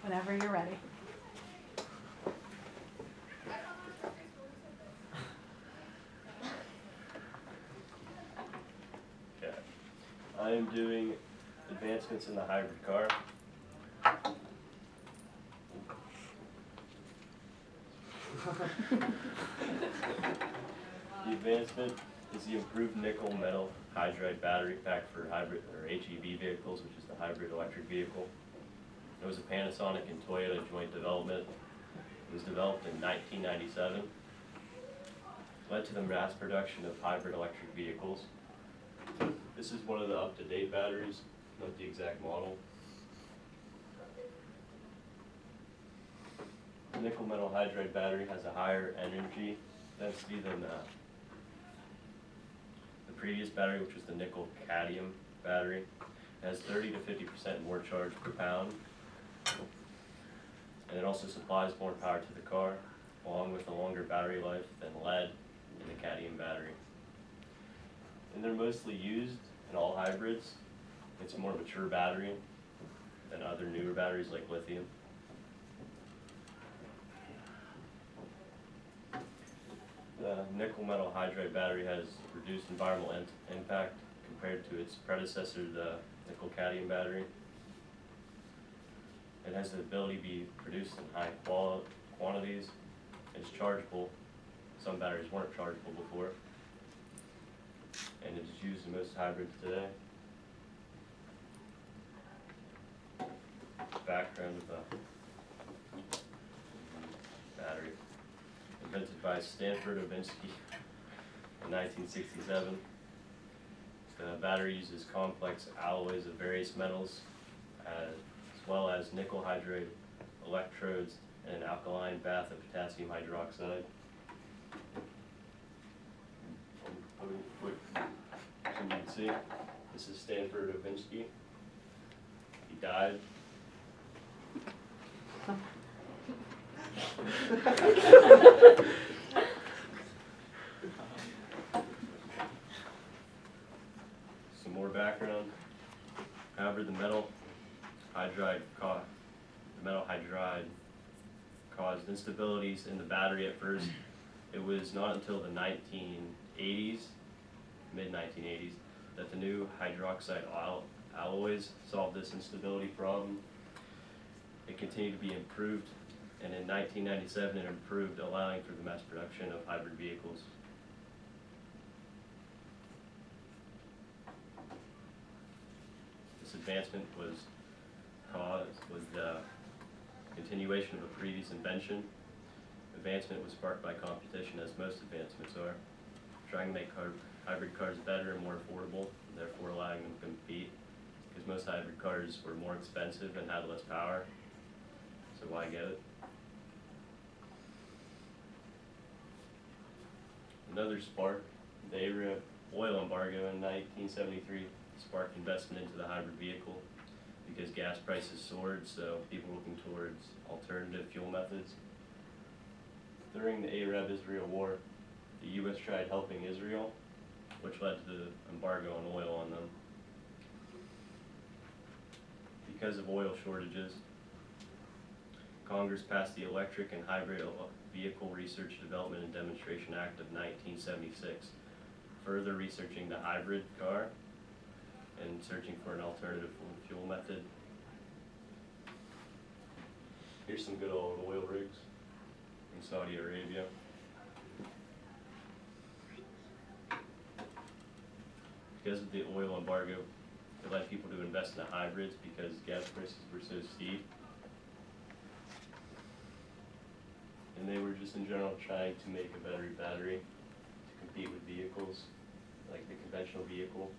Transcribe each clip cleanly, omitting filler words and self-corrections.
Whenever you're ready. Okay. I am doing advancements in the hybrid car. The advancement is the improved nickel metal hydride battery pack for hybrid or HEV vehicles, which is the hybrid electric vehicle. It was a Panasonic and Toyota joint development. It was developed in 1997. Led to the mass production of hybrid electric vehicles. This is one of the up-to-date batteries, not the exact model. The nickel metal hydride battery has a higher energy density than the previous battery, which was the nickel cadmium battery. It has 30 to 50% more charge per pound. And it also supplies more power to the car, along with a longer battery life than lead in the cadmium battery. And they're mostly used in all hybrids. It's a more mature battery than other newer batteries like lithium. The nickel metal hydride battery has reduced environmental impact compared to its predecessor, the nickel cadmium battery. It has the ability to be produced in high quantities. It's chargeable. Some batteries weren't chargeable before. And it is used in most hybrids today. Background of the battery. Invented by Stanford Ovinsky in 1967. The battery uses complex alloys of various metals, as well as nickel hydride electrodes and an alkaline bath of potassium hydroxide. So you can see, this is Stanford Ovinsky. He died. Some more background. However, the metal hydride caused instabilities in the battery at first. It was not until the 1980s, mid-1980s, that the new hydroxide alloys solved this instability problem. It continued to be improved, and in 1997 it improved, allowing for the mass production of hybrid vehicles. This advancement was the continuation of a previous invention. Advancement was sparked by competition, as most advancements are, trying to make hybrid cars better and more affordable, therefore allowing them to compete, because most hybrid cars were more expensive and had less power, so why get it? Another spark, the Arab oil embargo in 1973 sparked investment into the hybrid vehicle because gas prices soared, so people were looking towards alternative fuel methods. During the Arab-Israel War, the U.S. tried helping Israel, which led to the embargo on oil on them. Because of oil shortages, Congress passed the Electric and Hybrid Vehicle Research, Development, and Demonstration Act of 1976, further researching the hybrid car and searching for an alternative fuel method. Here's some good old oil rigs in Saudi Arabia. Because of the oil embargo, it led people to invest in the hybrids because gas prices were so steep. And they were just in general trying to make a better battery to compete with vehicles, like the conventional vehicle,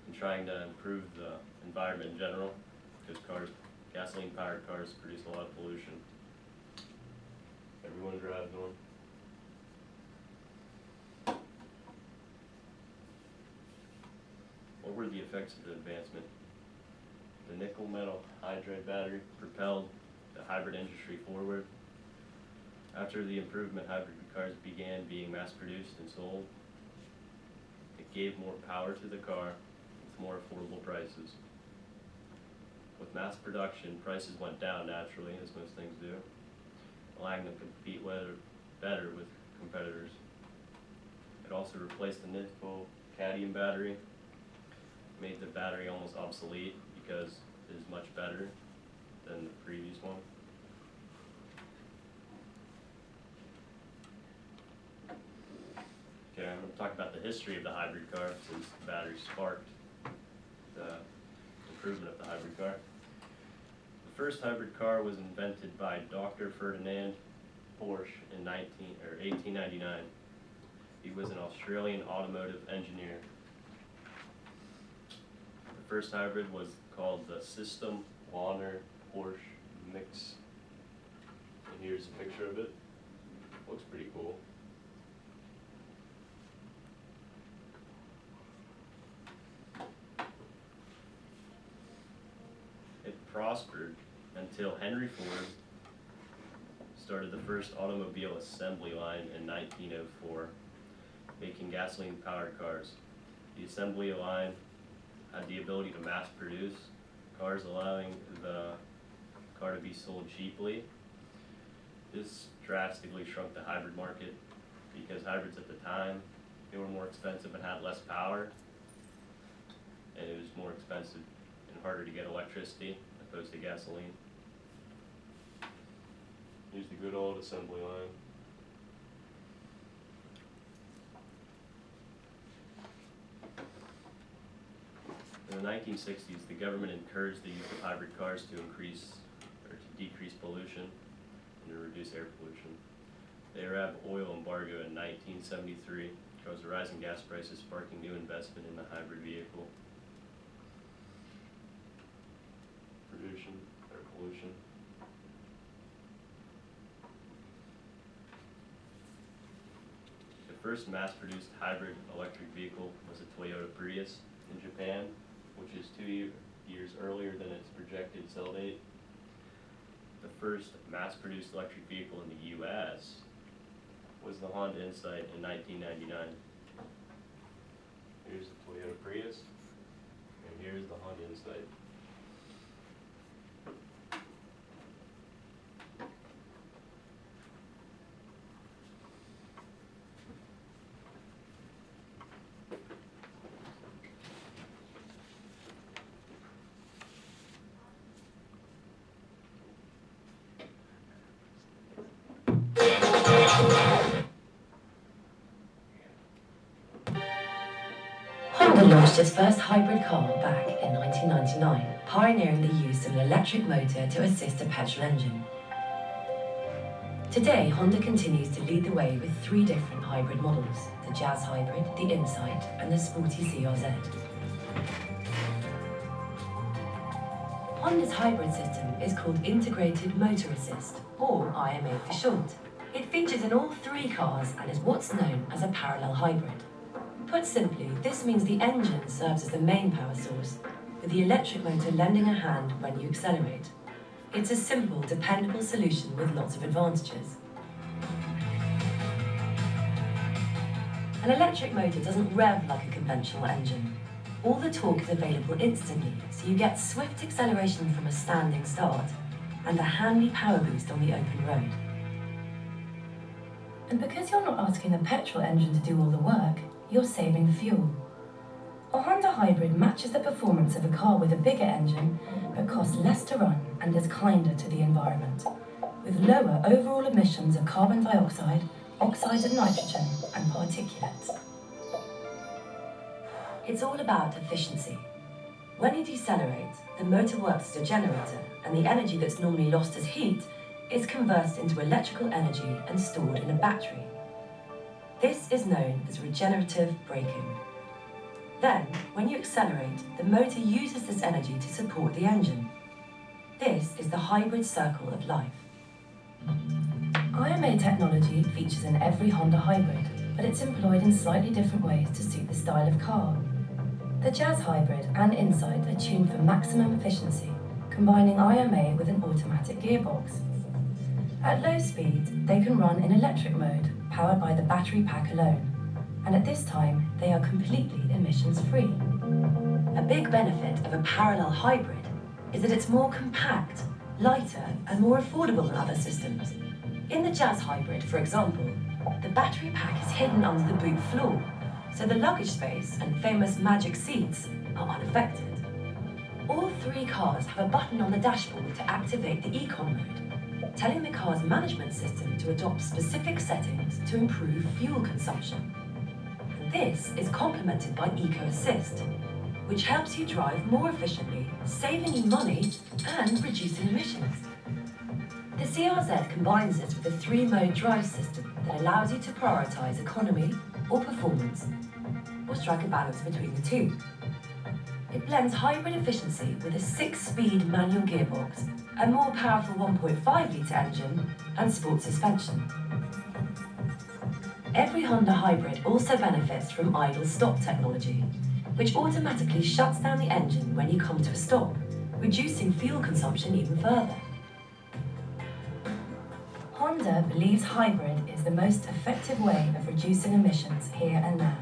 and trying to improve the environment in general, because gasoline-powered cars produce a lot of pollution. Everyone drives one. What were the effects of the advancement? The nickel metal hydride battery propelled the hybrid industry forward. After the improvement, hybrid cars began being mass-produced and sold. It gave more power to the car with more affordable prices. With mass production, prices went down naturally, as most things do, allowing them to compete better with competitors. It also replaced the nickel cadmium battery, made the battery almost obsolete because it is much better than the previous one. Okay, I'm going to talk about the history of the hybrid car since the battery sparked the improvement of the hybrid car. The first hybrid car was invented by Dr. Ferdinand Porsche in 1899. He was an Australian automotive engineer. The first hybrid was called the System Warner Porsche Mix. And here's a picture of it. Looks pretty cool. It prospered until Henry Ford started the first automobile assembly line in 1904, making gasoline-powered cars. The assembly line had the ability to mass produce cars, allowing the car to be sold cheaply. This drastically shrunk the hybrid market because hybrids at the time, they were more expensive and had less power, and it was more expensive and harder to get electricity opposed to gasoline. Here's the good old assembly line. In the 1960s, the government encouraged the use of hybrid cars to decrease pollution and to reduce air pollution. The Arab oil embargo in 1973 caused a rise in gas prices, sparking new investment in the hybrid vehicle. Pollution. The first mass-produced hybrid electric vehicle was a Toyota Prius in Japan, which is 2 years earlier than its projected sell date. The first mass-produced electric vehicle in the U.S. was the Honda Insight in 1999. Here's the Toyota Prius, and here's the Honda Insight. Honda launched its first hybrid car back in 1999, pioneering the use of an electric motor to assist a petrol engine. Today, Honda continues to lead the way with 3 different hybrid models: the Jazz Hybrid, the Insight, and the Sporty CRZ. Honda's hybrid system is called Integrated Motor Assist, or IMA for short. It features in all 3 cars and is what's known as a parallel hybrid. Put simply, this means the engine serves as the main power source, with the electric motor lending a hand when you accelerate. It's a simple, dependable solution with lots of advantages. An electric motor doesn't rev like a conventional engine. All the torque is available instantly, so you get swift acceleration from a standing start and a handy power boost on the open road. And because you're not asking the petrol engine to do all the work, you're saving fuel. A Honda Hybrid matches the performance of a car with a bigger engine, but costs less to run and is kinder to the environment, with lower overall emissions of carbon dioxide, oxides of nitrogen, and particulates. It's all about efficiency. When you decelerate, the motor works as a generator, and the energy that's normally lost as heat is converted into electrical energy and stored in a battery. This is known as regenerative braking. Then, when you accelerate, the motor uses this energy to support the engine. This is the hybrid circle of life. IMA technology features in every Honda Hybrid, but it's employed in slightly different ways to suit the style of car. The Jazz Hybrid and Insight are tuned for maximum efficiency, combining IMA with an automatic gearbox. At low speed, they can run in electric mode, powered by the battery pack alone, and at this time, they are completely emissions-free. A big benefit of a parallel hybrid is that it's more compact, lighter, and more affordable than other systems. In the Jazz Hybrid, for example, the battery pack is hidden under the boot floor, so the luggage space and famous magic seats are unaffected. All three cars have a button on the dashboard to activate the Econ mode, telling the car's management system to adopt specific settings to improve fuel consumption. And this is complemented by Eco Assist, which helps you drive more efficiently, saving you money and reducing emissions. The CRZ combines this with a three-mode drive system that allows you to prioritize economy or performance, or strike a balance between the two. It blends hybrid efficiency with a 6-speed manual gearbox, a more powerful 1.5-litre engine, and sport suspension. Every Honda hybrid also benefits from idle stop technology, which automatically shuts down the engine when you come to a stop, reducing fuel consumption even further. Honda believes hybrid is the most effective way of reducing emissions here and now.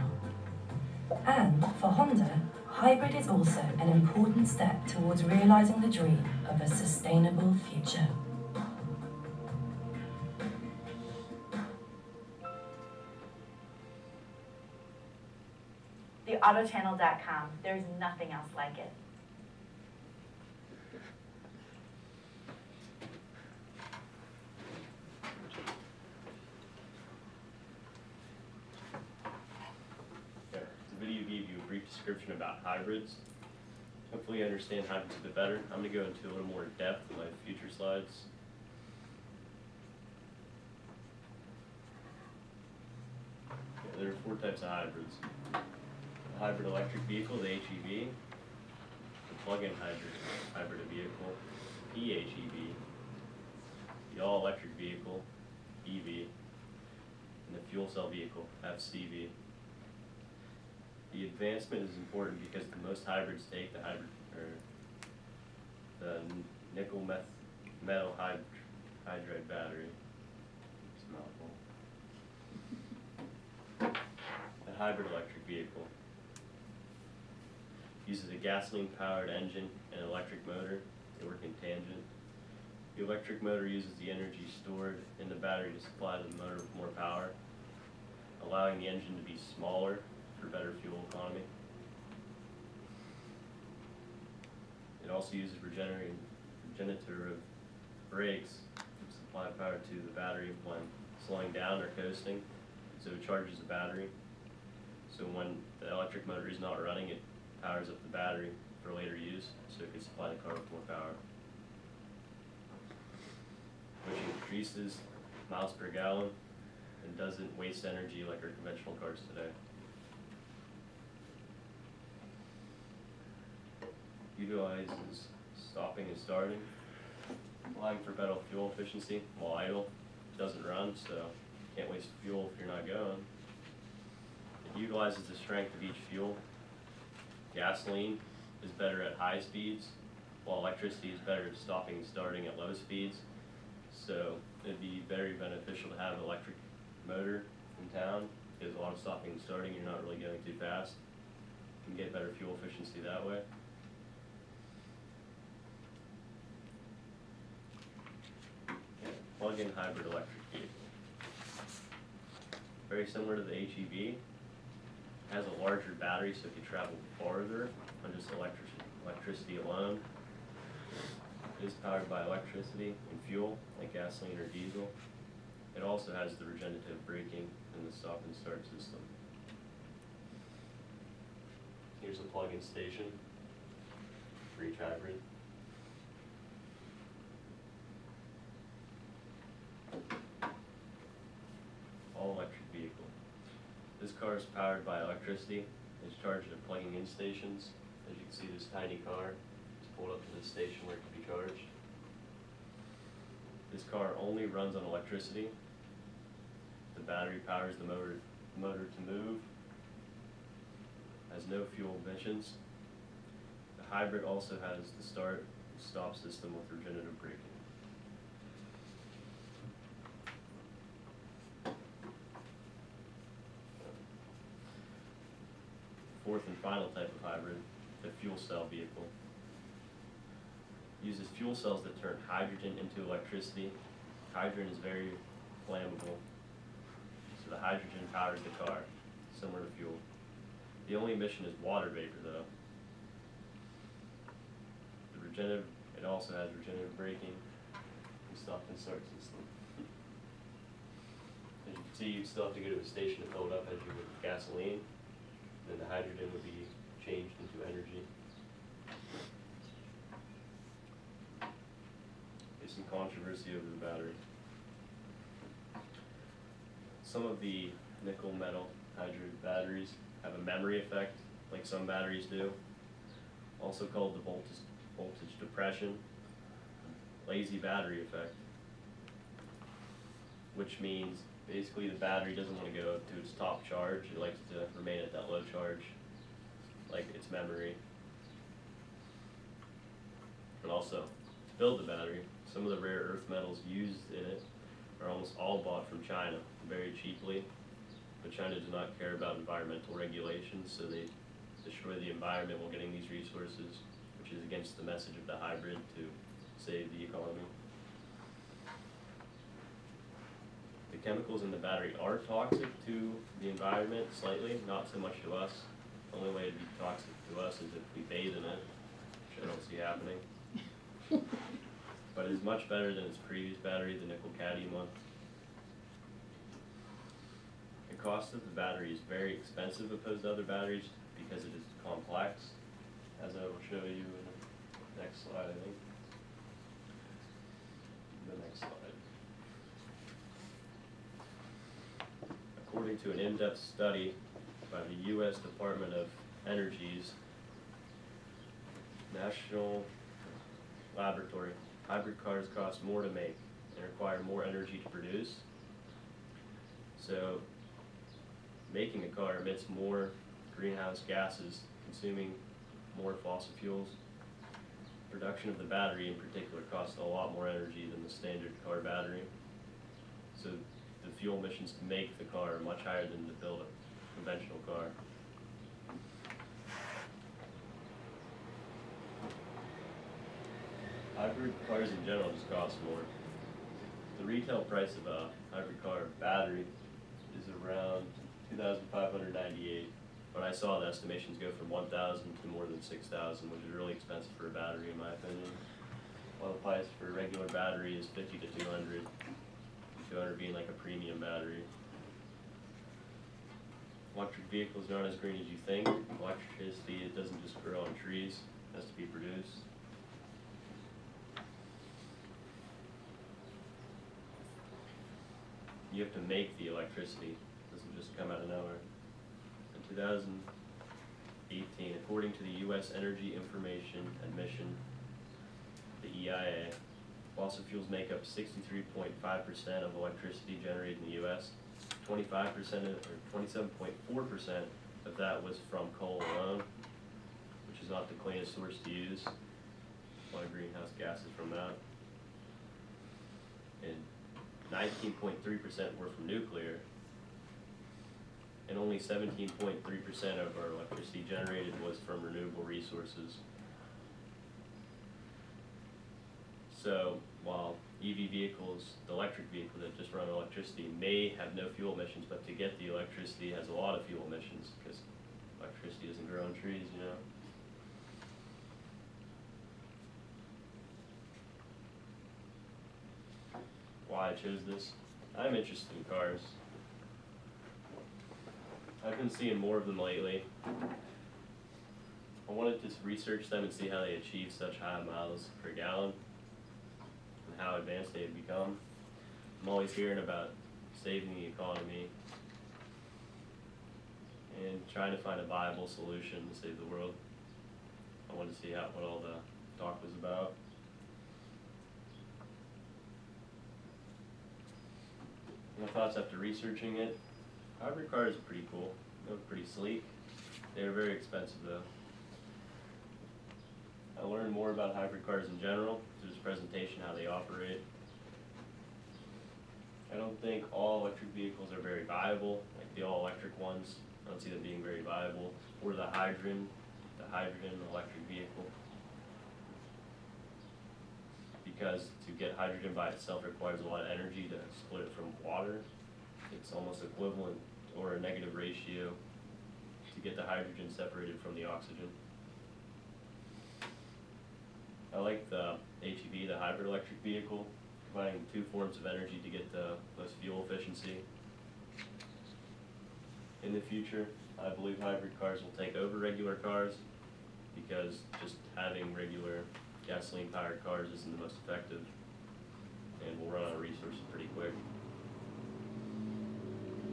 And for Honda, hybrid is also an important step towards realizing the dream of a sustainable future. TheAutoChannel.com. There's nothing else like it. Okay, the video gave you a brief description about hybrids. Hopefully you understand hybrids a bit better. I'm going to go into a little more depth in my future slides. Okay, there are 4 types of hybrids. The hybrid electric vehicle, the HEV, the plug-in hybrid vehicle, PHEV, the all-electric vehicle, EV, and the fuel cell vehicle, FCV. The advancement is important because most hybrids take the nickel metal hydride battery. It's a mouthful. The hybrid electric vehicle uses a gasoline-powered engine and electric motor. They work in tangent. The electric motor uses the energy stored in the battery to supply the motor with more power, allowing the engine to be smaller for better fuel economy. It also uses regenerative brakes to supply power to the battery when slowing down or coasting, so it charges the battery. So when the electric motor is not running, it powers up the battery for later use, so it can supply the car with more power, which increases miles per gallon and doesn't waste energy like our conventional cars today. Utilizes stopping and starting, allowing for better fuel efficiency while idle. It doesn't run, so you can't waste fuel if you're not going. It utilizes the strength of each fuel. Gasoline is better at high speeds, while electricity is better at stopping and starting at low speeds. So it'd be very beneficial to have an electric motor in town, because a lot of stopping and starting, you're not really going too fast. You can get better fuel efficiency that way. Plug-in hybrid electric vehicle. Very similar to the HEV. Has a larger battery, so it can travel farther on just electricity alone. It is powered by electricity and fuel, like gasoline or diesel. It also has the regenerative braking and the stop and start system. Here's a plug-in station for each hybrid. All-electric vehicle. This car is powered by electricity. It's charged at plugging-in stations. As you can see, this tiny car is pulled up to the station where it can be charged. This car only runs on electricity. The battery powers the motor to move. Has no fuel emissions. The hybrid also has the start-stop system with regenerative braking. Fourth and final type of hybrid, the fuel cell vehicle. uses fuel cells that turn hydrogen into electricity. Hydrogen is very flammable, so the hydrogen powers the car, similar to fuel. The only emission is water vapor though. It also has regenerative braking and stop and start system. As you can see, you still have to go to a station to fill it up as you would with gasoline. Then the hydrogen would be changed into energy. There's some controversy over the battery. Some of the nickel metal hydride batteries have a memory effect, like some batteries do, also called the voltage depression, lazy battery effect, which means basically the battery doesn't want to go to its top charge. It likes to remain at that low charge, like its memory. And also, to build the battery, some of the rare earth metals used in it are almost all bought from China very cheaply, but China does not care about environmental regulations, so they destroy the environment while getting these resources, which is against the message of the hybrid to save the economy. The chemicals in the battery are toxic to the environment slightly, not so much to us. The only way it'd be toxic to us is if we bathe in it, which I don't see happening. But it's much better than its previous battery, the nickel cadmium one. The cost of the battery is very expensive opposed to other batteries because it is complex, as I will show you in the next slide, I think. The next slide. According to an in-depth study by the U.S. Department of Energy's National Laboratory, hybrid cars cost more to make and require more energy to produce. So making a car emits more greenhouse gases, consuming more fossil fuels. Production of the battery in particular costs a lot more energy than the standard car battery. So the fuel emissions to make the car are much higher than to build a conventional car. Hybrid cars in general just cost more. The retail price of a hybrid car battery is around $2,598, but I saw the estimations go from 1,000 to more than 6,000, which is really expensive for a battery in my opinion. While the price for a regular battery is 50 to 200, 200 being like a premium battery. Electric vehicles aren't as green as you think. Electricity, it doesn't just grow on trees, it has to be produced. You have to make the electricity. It doesn't just come out of nowhere. In 2018, according to the U.S. Energy Information and Mission, the EIA, fossil fuels make up 63.5% of electricity generated in the U.S. 25% or 27.4% of that was from coal alone, which is not the cleanest source to use. A lot of greenhouse gases from that. And 19.3% were from nuclear, and only 17.3% of our electricity generated was from renewable resources. So while EV vehicles, the electric vehicles that just run on electricity, may have no fuel emissions, but to get the electricity has a lot of fuel emissions because electricity doesn't grow on trees, you know. Why I chose this? I'm interested in cars. I've been seeing more of them lately. I wanted to research them and see how they achieve such high miles per gallon and how advanced they have become. I'm always hearing about saving the economy and trying to find a viable solution to save the world. I wanted to see what all the talk was about. My thoughts after researching it: hybrid cars are pretty cool. They look pretty sleek. They're very expensive though. I learned more about hybrid cars in general through this presentation, how they operate. I don't think all electric vehicles are very viable, like the all-electric ones. I don't see them being very viable. Or the hydrogen electric vehicle. because to get hydrogen by itself requires a lot of energy to split it from water. It's almost equivalent or a negative ratio to get the hydrogen separated from the oxygen. I like the HEV, the hybrid electric vehicle, combining two forms of energy to get the most fuel efficiency. In the future, I believe hybrid cars will take over regular cars because just having regular gasoline-powered cars isn't the most effective and will run out of resources pretty quick.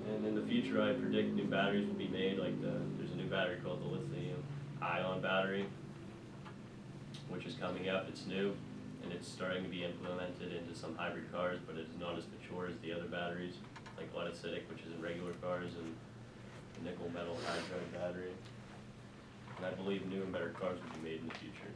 And in the future, I predict new batteries will be made, like there's a new battery called the lithium-ion battery, which is coming up. It's new, and it's starting to be implemented into some hybrid cars, but it's not as mature as the other batteries, like lead acidic, which is in regular cars, and the nickel metal hydride battery. And I believe new and better cars will be made in the future.